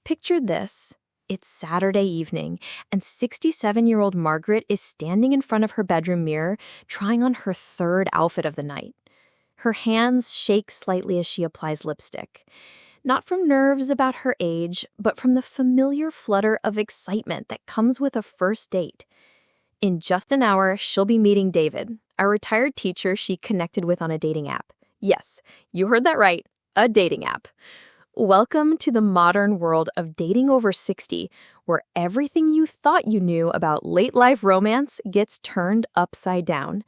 Picture this. It's Saturday evening, and 67-year-old Margaret is standing in front of her bedroom mirror, trying on her third outfit of the night. Her hands shake slightly as she applies lipstick. Not from nerves about her age, but from the familiar flutter of excitement that comes with a first date. In just an hour, she'll be meeting David, a retired teacher she connected with on a dating app. Yes, you heard that right, a dating app. Welcome to the modern world of dating over 60, where everything you thought you knew about late-life romance gets turned upside down.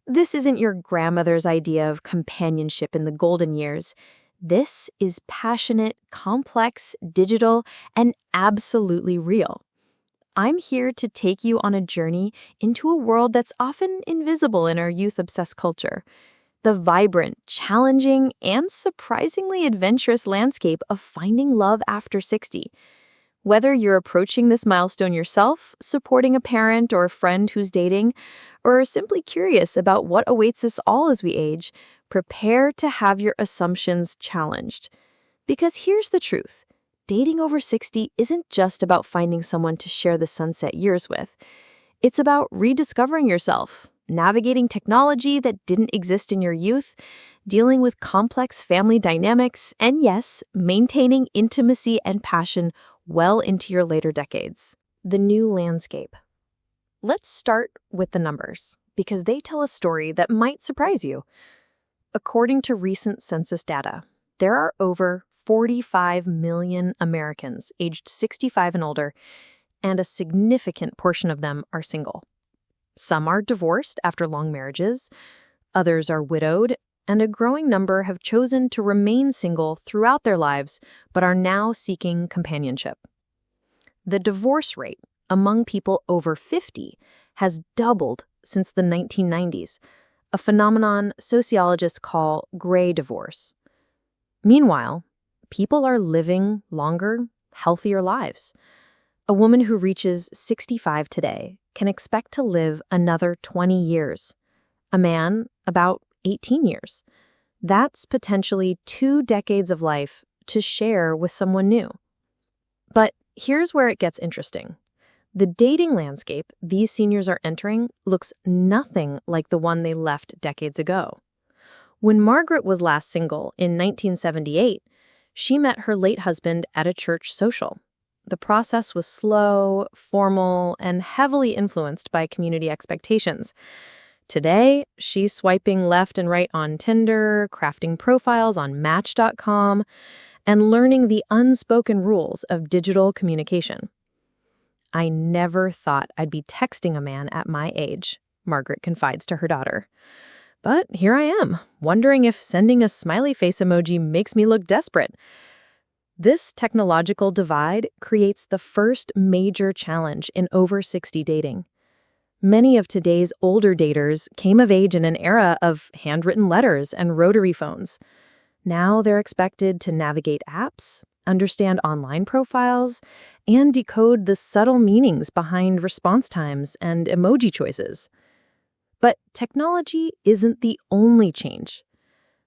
This isn't your grandmother's idea of companionship in the golden years. This is passionate, complex, digital, and absolutely real. I'm here to take you on a journey into a world that's often invisible in our youth-obsessed culture. The vibrant, challenging, and surprisingly adventurous landscape of finding love after 60. Whether you're approaching this milestone yourself, supporting a parent or a friend who's dating, or simply curious about what awaits us all as we age, prepare to have your assumptions challenged. Because here's the truth. Dating over 60 isn't just about finding someone to share the sunset years with. It's about rediscovering yourself, navigating technology that didn't exist in your youth, dealing with complex family dynamics, and yes, maintaining intimacy and passion well into your later decades. The new landscape. Let's start with the numbers, because they tell a story that might surprise you. According to recent census data, there are over 45 million Americans aged 65 and older, and a significant portion of them are single. Some are divorced after long marriages, others are widowed, and a growing number have chosen to remain single throughout their lives but are now seeking companionship. The divorce rate among people over 50 has doubled since the 1990s, a phenomenon sociologists call gray divorce. Meanwhile, people are living longer, healthier lives. A woman who reaches 65 today can expect to live another 20 years. A man, about 18 years. That's potentially 2 decades of life to share with someone new. But here's where it gets interesting. The dating landscape these seniors are entering looks nothing like the one they left decades ago. When Margaret was last single in 1978, she met her late husband at a church social. The process was slow, formal, and heavily influenced by community expectations. Today, she's swiping left and right on Tinder, crafting profiles on Match.com, and learning the unspoken rules of digital communication. "I never thought I'd be texting a man at my age," Margaret confides to her daughter. "But here I am, wondering if sending a smiley face emoji makes me look desperate." This technological divide creates the first major challenge in over 60 dating. Many of today's older daters came of age in an era of handwritten letters and rotary phones. Now they're expected to navigate apps, understand online profiles, and decode the subtle meanings behind response times and emoji choices. But technology isn't the only change.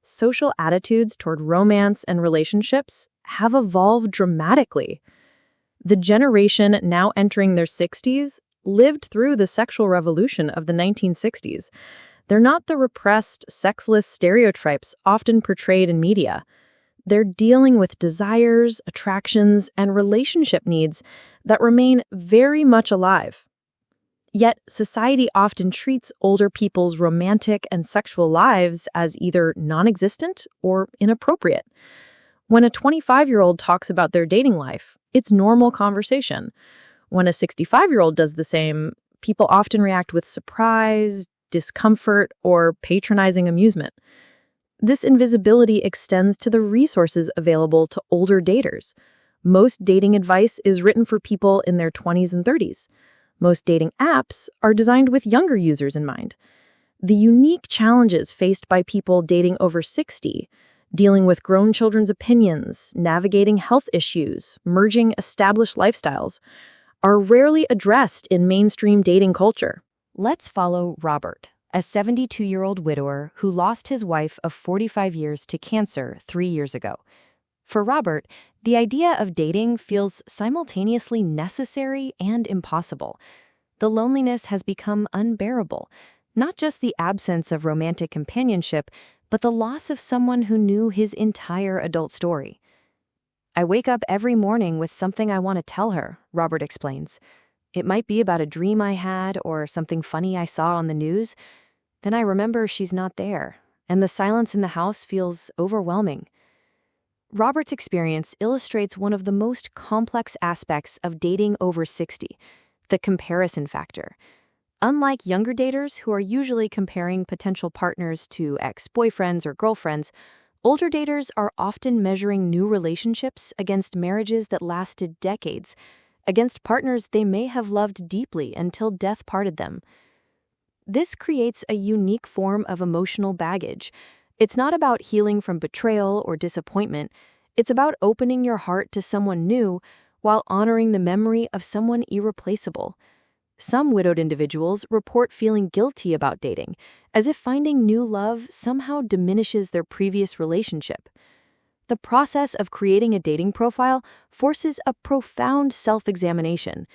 Social attitudes toward romance and relationships have evolved dramatically. The generation now entering their 60s lived through the sexual revolution of the 1960s. They're not the repressed, sexless stereotypes often portrayed in media. They're dealing with desires, attractions, and relationship needs that remain very much alive. Yet, society often treats older people's romantic and sexual lives as either non-existent or inappropriate. When a 25-year-old talks about their dating life, it's normal conversation. When a 65-year-old does the same, people often react with surprise, discomfort, or patronizing amusement. This invisibility extends to the resources available to older daters. Most dating advice is written for people in their 20s and 30s. Most dating apps are designed with younger users in mind. The unique challenges faced by people dating over 60, dealing with grown children's opinions, navigating health issues, merging established lifestyles, are rarely addressed in mainstream dating culture. Let's follow Robert, a 72-year-old widower who lost his wife of 45 years to cancer 3 years ago. For Robert, the idea of dating feels simultaneously necessary and impossible. The loneliness has become unbearable, not just the absence of romantic companionship, but the loss of someone who knew his entire adult story. "I wake up every morning with something I want to tell her," Robert explains. "It might be about a dream I had or something funny I saw on the news. Then I remember she's not there, and the silence in the house feels overwhelming." Robert's experience illustrates one of the most complex aspects of dating over 60, the comparison factor. Unlike younger daters who are usually comparing potential partners to ex-boyfriends or girlfriends, older daters are often measuring new relationships against marriages that lasted decades, against partners they may have loved deeply until death parted them. This creates a unique form of emotional baggage. It's not about healing from betrayal or disappointment. It's about opening your heart to someone new while honoring the memory of someone irreplaceable. Some widowed individuals report feeling guilty about dating, as if finding new love somehow diminishes their previous relationship. The process of creating a dating profile forces a profound self-examination.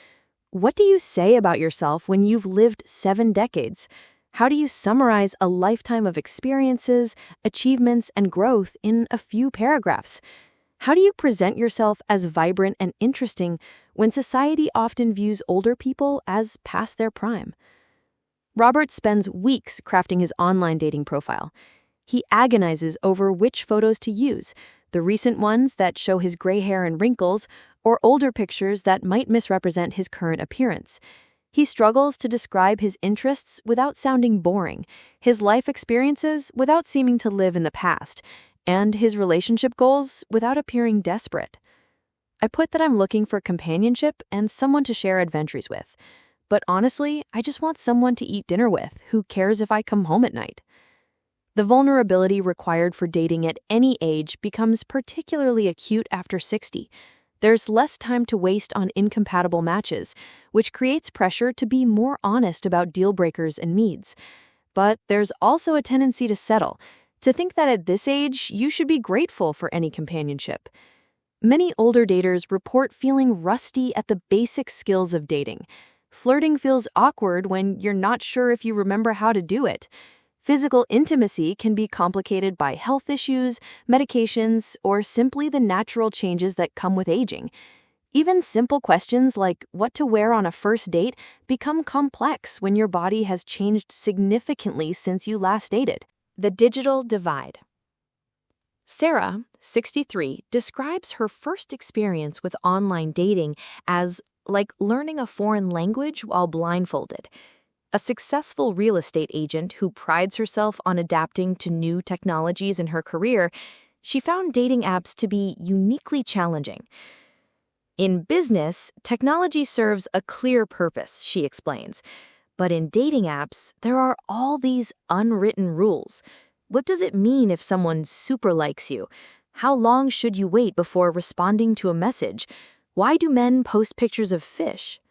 What do you say about yourself when you've lived 7 decades? How do you summarize a lifetime of experiences, achievements, and growth in a few paragraphs? How do you present yourself as vibrant and interesting when society often views older people as past their prime? Robert spends weeks crafting his online dating profile. He agonizes over which photos to use, the recent ones that show his gray hair and wrinkles, or older pictures that might misrepresent his current appearance. He struggles to describe his interests without sounding boring, his life experiences without seeming to live in the past, and his relationship goals without appearing desperate. "I put that I'm looking for companionship and someone to share adventures with. But honestly, I just want someone to eat dinner with who cares if I come home at night." The vulnerability required for dating at any age becomes particularly acute after 60. There's less time to waste on incompatible matches, which creates pressure to be more honest about deal breakers and needs. But there's also a tendency to settle, to think that at this age you should be grateful for any companionship. Many older daters report feeling rusty at the basic skills of dating. Flirting feels awkward when you're not sure if you remember how to do it. Physical intimacy can be complicated by health issues, medications, or simply the natural changes that come with aging. Even simple questions like what to wear on a first date become complex when your body has changed significantly since you last dated. The digital divide. Sarah, 63, describes her first experience with online dating as like learning a foreign language while blindfolded. A successful real estate agent who prides herself on adapting to new technologies in her career, she found dating apps to be uniquely challenging. "In business, technology serves a clear purpose," she explains. "But in dating apps, there are all these unwritten rules. What does it mean if someone super likes you? How long should you wait before responding to a message? Why do men post pictures of fish?"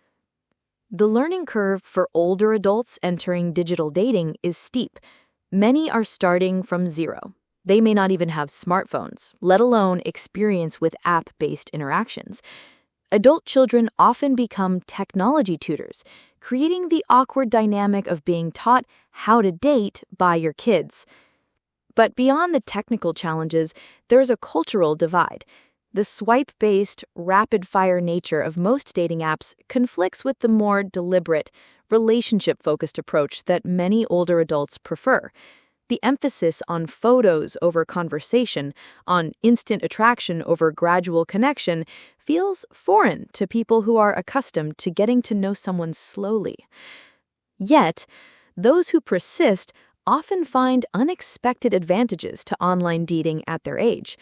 The learning curve for older adults entering digital dating is steep. Many are starting from zero. They may not even have smartphones, let alone experience with app-based interactions. Adult children often become technology tutors, creating the awkward dynamic of being taught how to date by your kids. But beyond the technical challenges, there's a cultural divide. The swipe-based, rapid-fire nature of most dating apps conflicts with the more deliberate, relationship-focused approach that many older adults prefer. The emphasis on photos over conversation, on instant attraction over gradual connection, feels foreign to people who are accustomed to getting to know someone slowly. Yet, those who persist often find unexpected advantages to online dating at their age.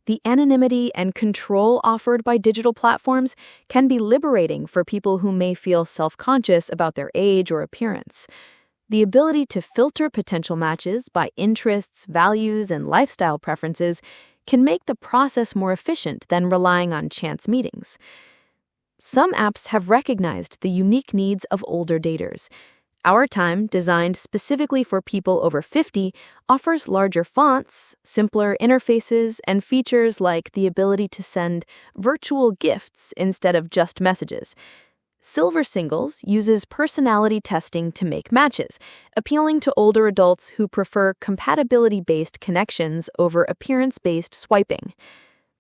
The anonymity and control offered by digital platforms can be liberating for people who may feel self-conscious about their age or appearance. The ability to filter potential matches by interests, values, and lifestyle preferences can make the process more efficient than relying on chance meetings. Some apps have recognized the unique needs of older daters. Our Time, designed specifically for people over 50, offers larger fonts, simpler interfaces, and features like the ability to send virtual gifts instead of just messages. Silver Singles uses personality testing to make matches, appealing to older adults who prefer compatibility-based connections over appearance-based swiping.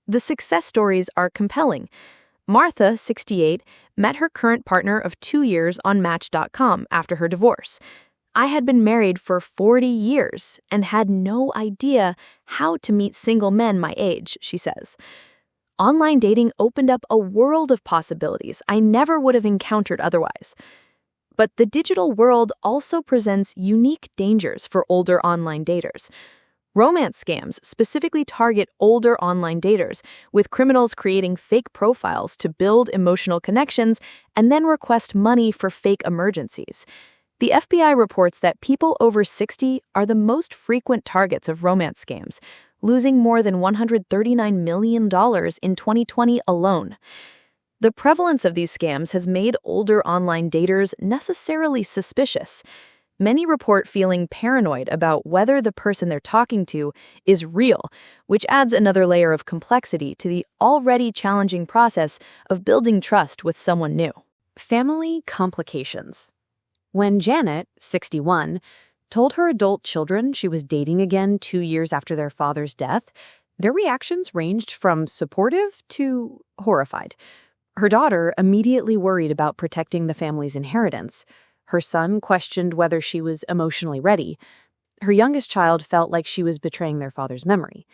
The success stories are compelling. Martha, 68, met her current partner of 2 years on Match.com after her divorce. I had been married for 40 years and had no idea how to meet single men my age, she says. Online dating opened up a world of possibilities I never would have encountered otherwise. But the digital world also presents unique dangers for older online daters. Romance scams specifically target older online daters, with criminals creating fake profiles to build emotional connections and then request money for fake emergencies. The FBI reports that people over 60 are the most frequent targets of romance scams, losing more than $139 million in 2020 alone. The prevalence of these scams has made older online daters necessarily suspicious. Many report feeling paranoid about whether the person they're talking to is real, which adds another layer of complexity to the already challenging process of building trust with someone new. Family complications. When Janet, 61, told her adult children she was dating again 2 years after their father's death, their reactions ranged from supportive to horrified. Her daughter immediately worried about protecting the family's inheritance. Her son questioned whether she was emotionally ready. Her youngest child felt like she was betraying their father's memory.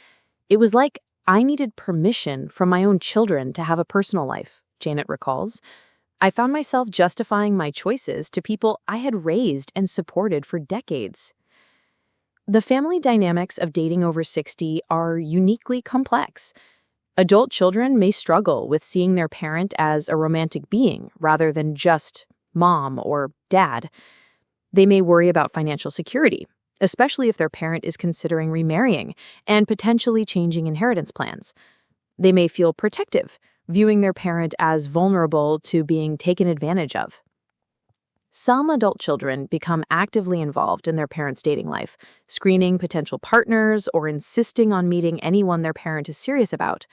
It was like I needed permission from my own children to have a personal life, Janet recalls. I found myself justifying my choices to people I had raised and supported for decades. The family dynamics of dating over 60 are uniquely complex. Adult children may struggle with seeing their parent as a romantic being rather than just mom or dad. They may worry about financial security, especially if their parent is considering remarrying and potentially changing inheritance plans. They may feel protective, viewing their parent as vulnerable to being taken advantage of. Some adult children become actively involved in their parents' dating life, screening potential partners or insisting on meeting anyone their parent is serious about.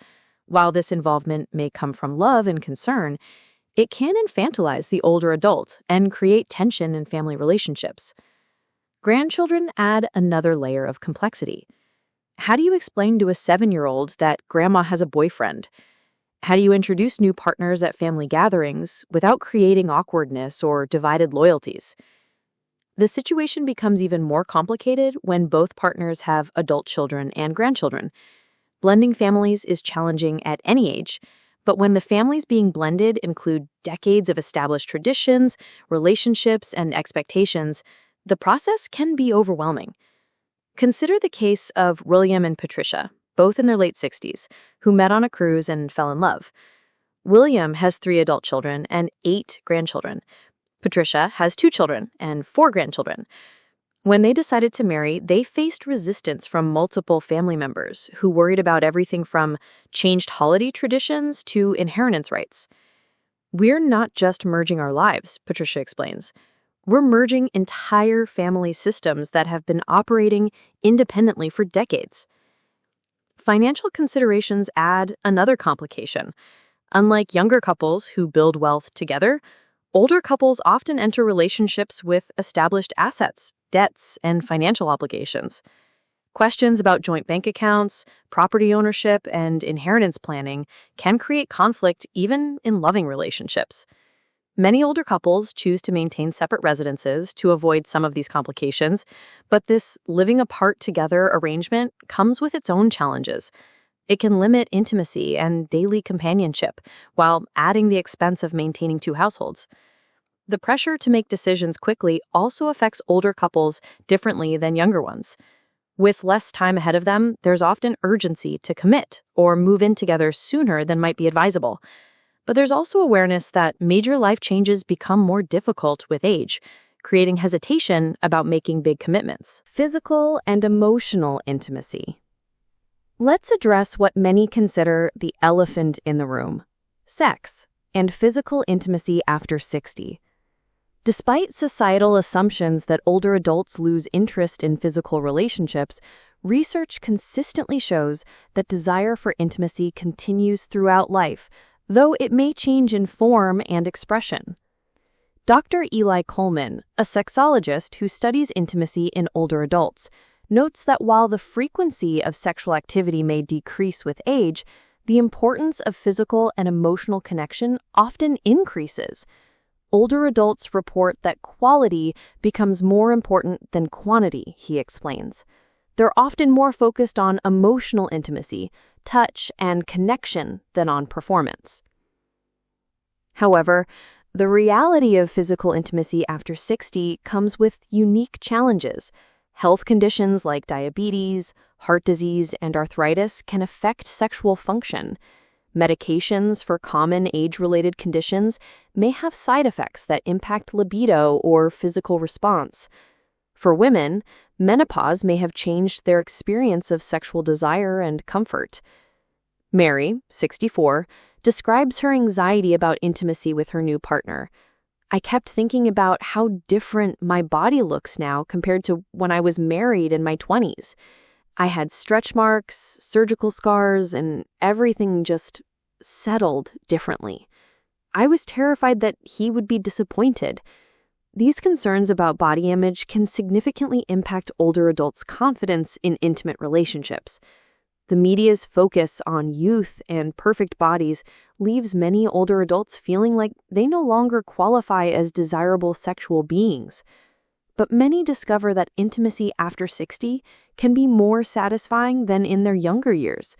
While this involvement may come from love and concern, it can infantilize the older adult and create tension in family relationships. Grandchildren add another layer of complexity. How do you explain to a 7-year-old that grandma has a boyfriend? How do you introduce new partners at family gatherings without creating awkwardness or divided loyalties? The situation becomes even more complicated when both partners have adult children and grandchildren. Blending families is challenging at any age, but when the families being blended include decades of established traditions, relationships, and expectations, the process can be overwhelming. Consider the case of William and Patricia, both in their late 60s, who met on a cruise and fell in love. William has 3 adult children and 8 grandchildren. Patricia has 2 children and 4 grandchildren. When they decided to marry, they faced resistance from multiple family members who worried about everything from changed holiday traditions to inheritance rights. We're not just merging our lives, Patricia explains. We're merging entire family systems that have been operating independently for decades. Financial considerations add another complication. Unlike younger couples who build wealth together, older couples often enter relationships with established assets, debts, and financial obligations. Questions about joint bank accounts, property ownership, and inheritance planning can create conflict even in loving relationships. Many older couples choose to maintain separate residences to avoid some of these complications, but this living apart together arrangement comes with its own challenges. It can limit intimacy and daily companionship while adding the expense of maintaining 2 households. The pressure to make decisions quickly also affects older couples differently than younger ones. With less time ahead of them, there's often urgency to commit or move in together sooner than might be advisable. But there's also awareness that major life changes become more difficult with age, creating hesitation about making big commitments. Physical and emotional intimacy. Let's address what many consider the elephant in the room: sex and physical intimacy after 60. Despite societal assumptions that older adults lose interest in physical relationships, research consistently shows that desire for intimacy continues throughout life, though it may change in form and expression. Dr. Eli Coleman, a sexologist who studies intimacy in older adults, notes that while the frequency of sexual activity may decrease with age, the importance of physical and emotional connection often increases. Older adults report that quality becomes more important than quantity, he explains. They're often more focused on emotional intimacy, touch, and connection than on performance. However, the reality of physical intimacy after 60 comes with unique challenges. Health conditions like diabetes, heart disease, and arthritis can affect sexual function. Medications for common age-related conditions may have side effects that impact libido or physical response. For women, menopause may have changed their experience of sexual desire and comfort. Mary, 64, describes her anxiety about intimacy with her new partner. I kept thinking about how different my body looks now compared to when I was married in my 20s. I had stretch marks, surgical scars, and everything just settled differently. I was terrified that he would be disappointed. These concerns about body image can significantly impact older adults' confidence in intimate relationships. The media's focus on youth and perfect bodies leaves many older adults feeling like they no longer qualify as desirable sexual beings. But many discover that intimacy after 60 can be more satisfying than in their younger years.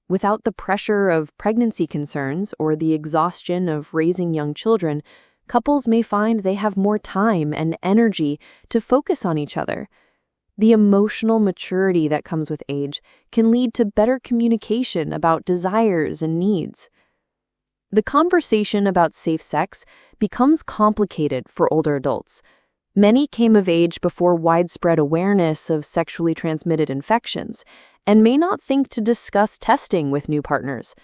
Without the pressure of pregnancy concerns or the exhaustion of raising young children, couples may find they have more time and energy to focus on each other. The emotional maturity that comes with age can lead to better communication about desires and needs. The conversation about safe sex becomes complicated for older adults. Many came of age before widespread awareness of sexually transmitted infections and may not think to discuss testing with new partners.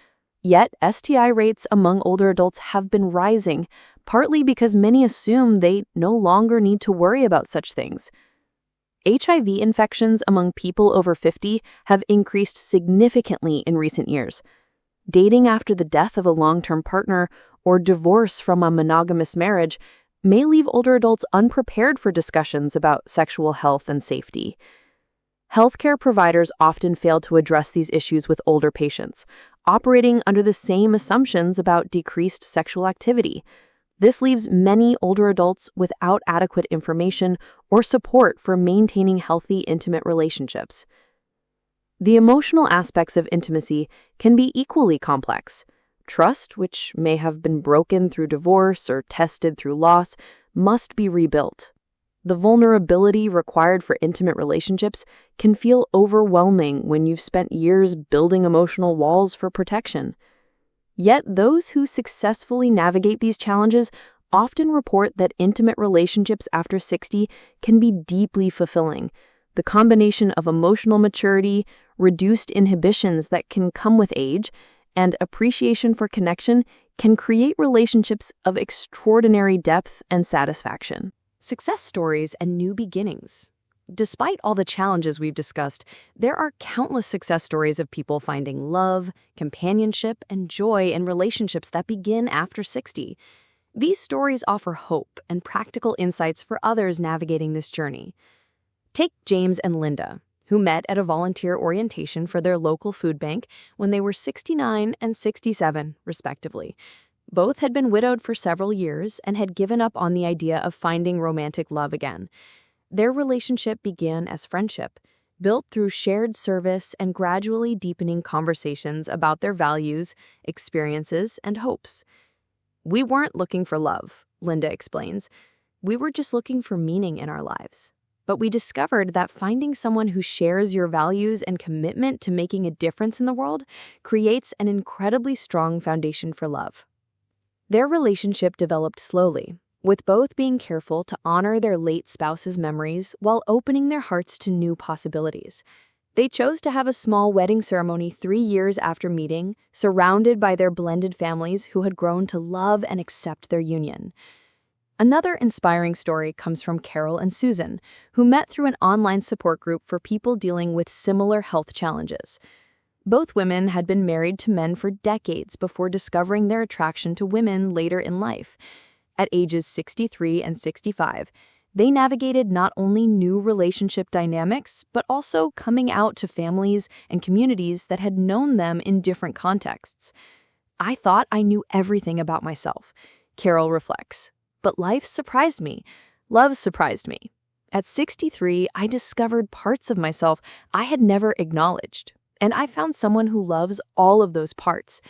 Yet, STI rates among older adults have been rising, partly because many assume they no longer need to worry about such things. HIV infections among people over 50 have increased significantly in recent years. Dating after the death of a long-term partner or divorce from a monogamous marriage may leave older adults unprepared for discussions about sexual health and safety. Healthcare providers often fail to address these issues with older patients, operating under the same assumptions about decreased sexual activity. This leaves many older adults without adequate information or support for maintaining healthy, intimate relationships. The emotional aspects of intimacy can be equally complex. Trust, which may have been broken through divorce or tested through loss, must be rebuilt. The vulnerability required for intimate relationships can feel overwhelming when you've spent years building emotional walls for protection. Yet those who successfully navigate these challenges often report that intimate relationships after 60 can be deeply fulfilling. The combination of emotional maturity, reduced inhibitions that can come with age, and appreciation for connection can create relationships of extraordinary depth and satisfaction. Success stories and new beginnings. Despite all the challenges we've discussed, there are countless success stories of people finding love, companionship, and joy in relationships that begin after 60. These stories offer hope and practical insights for others navigating this journey. Take James and Linda, who met at a volunteer orientation for their local food bank when they were 69 and 67, respectively. Both had been widowed for several years and had given up on the idea of finding romantic love again. Their relationship began as friendship, built through shared service and gradually deepening conversations about their values, experiences, and hopes. "We weren't looking for love," Linda explains. "We were just looking for meaning in our lives. But we discovered that finding someone who shares your values and commitment to making a difference in the world creates an incredibly strong foundation for love." Their relationship developed slowly, with both being careful to honor their late spouse's memories while opening their hearts to new possibilities. They chose to have a small wedding ceremony 3 years after meeting, surrounded by their blended families who had grown to love and accept their union. Another inspiring story comes from Carol and Susan, who met through an online support group for people dealing with similar health challenges. Both women had been married to men for decades before discovering their attraction to women later in life. At ages 63 and 65, they navigated not only new relationship dynamics, but also coming out to families and communities that had known them in different contexts. "I thought I knew everything about myself," Carol reflects. "But life surprised me. Love surprised me. At 63, I discovered parts of myself I had never acknowledged, and I found someone who loves all of those parts."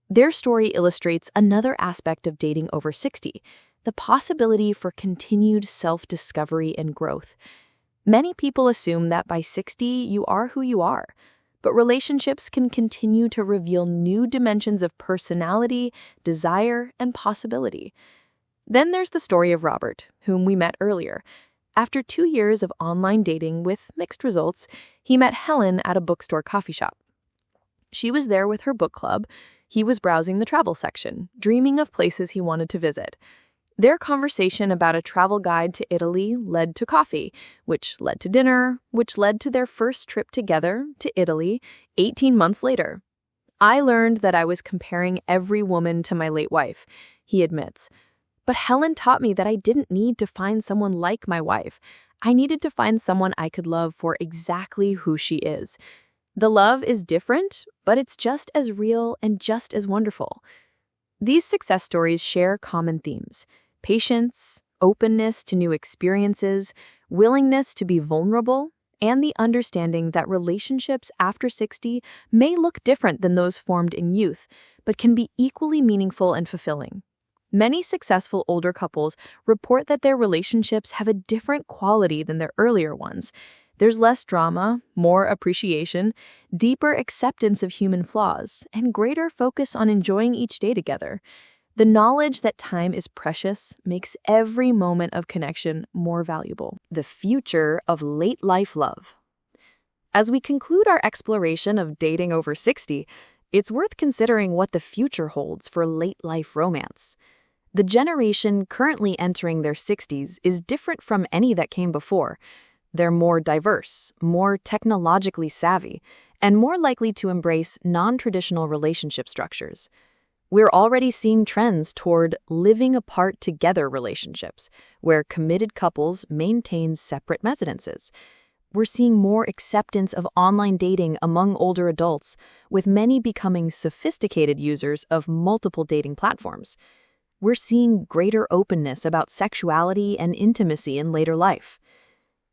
Their story illustrates another aspect of dating over 60, the possibility for continued self-discovery and growth. Many people assume that by 60, you are who you are, but relationships can continue to reveal new dimensions of personality, desire, and possibility. Then there's the story of Robert, whom we met earlier. After 2 years of online dating with mixed results, he met Helen at a bookstore coffee shop. She was there with her book club. He was browsing the travel section, dreaming of places he wanted to visit. Their conversation about a travel guide to Italy led to coffee, which led to dinner, which led to their first trip together to Italy 18 months later. "I learned that I was comparing every woman to my late wife," he admits. "But Helen taught me that I didn't need to find someone like my wife. I needed to find someone I could love for exactly who she is." The love is different, but it's just as real and just as wonderful. These success stories share common themes: patience, openness to new experiences, willingness to be vulnerable, and the understanding that relationships after 60 may look different than those formed in youth, but can be equally meaningful and fulfilling. Many successful older couples report that their relationships have a different quality than their earlier ones. There's less drama, more appreciation, deeper acceptance of human flaws, and greater focus on enjoying each day together. The knowledge that time is precious makes every moment of connection more valuable. The future of late-life love. As we conclude our exploration of dating over 60, it's worth considering what the future holds for late-life romance. The generation currently entering their 60s is different from any that came before. They're more diverse, more technologically savvy, and more likely to embrace non-traditional relationship structures. We're already seeing trends toward living apart together relationships, where committed couples maintain separate residences. We're seeing more acceptance of online dating among older adults, with many becoming sophisticated users of multiple dating platforms. We're seeing greater openness about sexuality and intimacy in later life.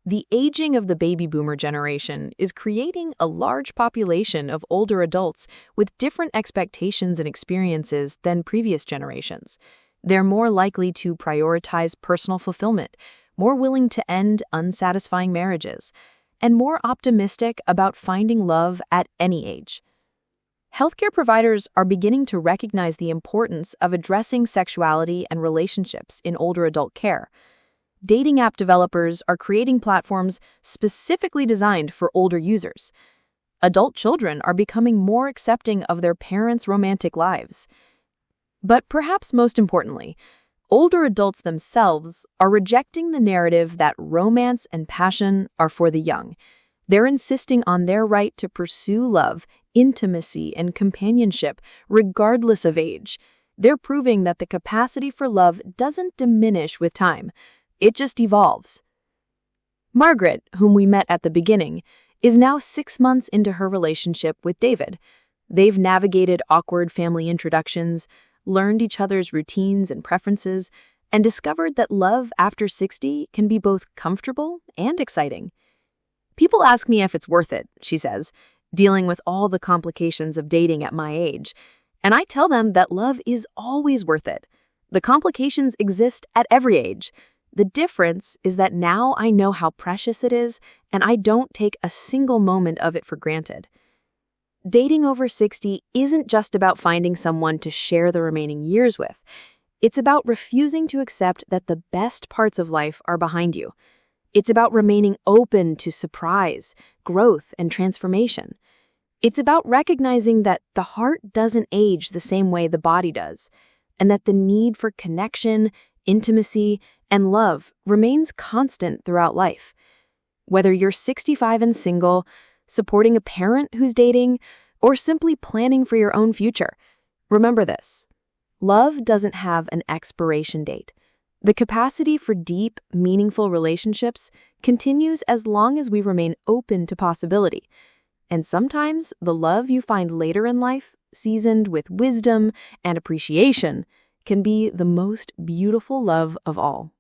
The aging of the baby boomer generation is creating a large population of older adults with different expectations and experiences than previous generations. They're more likely to prioritize personal fulfillment, more willing to end unsatisfying marriages, and more optimistic about finding love at any age. Healthcare providers are beginning to recognize the importance of addressing sexuality and relationships in older adult care. Dating app developers are creating platforms specifically designed for older users. Adult children are becoming more accepting of their parents' romantic lives. But perhaps most importantly, older adults themselves are rejecting the narrative that romance and passion are for the young. They're insisting on their right to pursue love, intimacy, and companionship, regardless of age. They're proving that the capacity for love doesn't diminish with time. It just evolves. Margaret, whom we met at the beginning, is now 6 months into her relationship with David. They've navigated awkward family introductions, learned each other's routines and preferences, and discovered that love after 60 can be both comfortable and exciting. "People ask me if it's worth it," she says, dealing with all the complications of dating at my age. And I tell them that love is always worth it. The complications exist at every age. The difference is that now I know how precious it is, and I don't take a single moment of it for granted. Dating over 60 isn't just about finding someone to share the remaining years with. It's about refusing to accept that the best parts of life are behind you. It's about remaining open to surprise, growth, and transformation. It's about recognizing that the heart doesn't age the same way the body does, and that the need for connection, intimacy, and love remains constant throughout life. Whether you're 65 and single, supporting a parent who's dating, or simply planning for your own future, remember this: love doesn't have an expiration date. The capacity for deep, meaningful relationships continues as long as we remain open to possibility. And sometimes the love you find later in life, seasoned with wisdom and appreciation, can be the most beautiful love of all.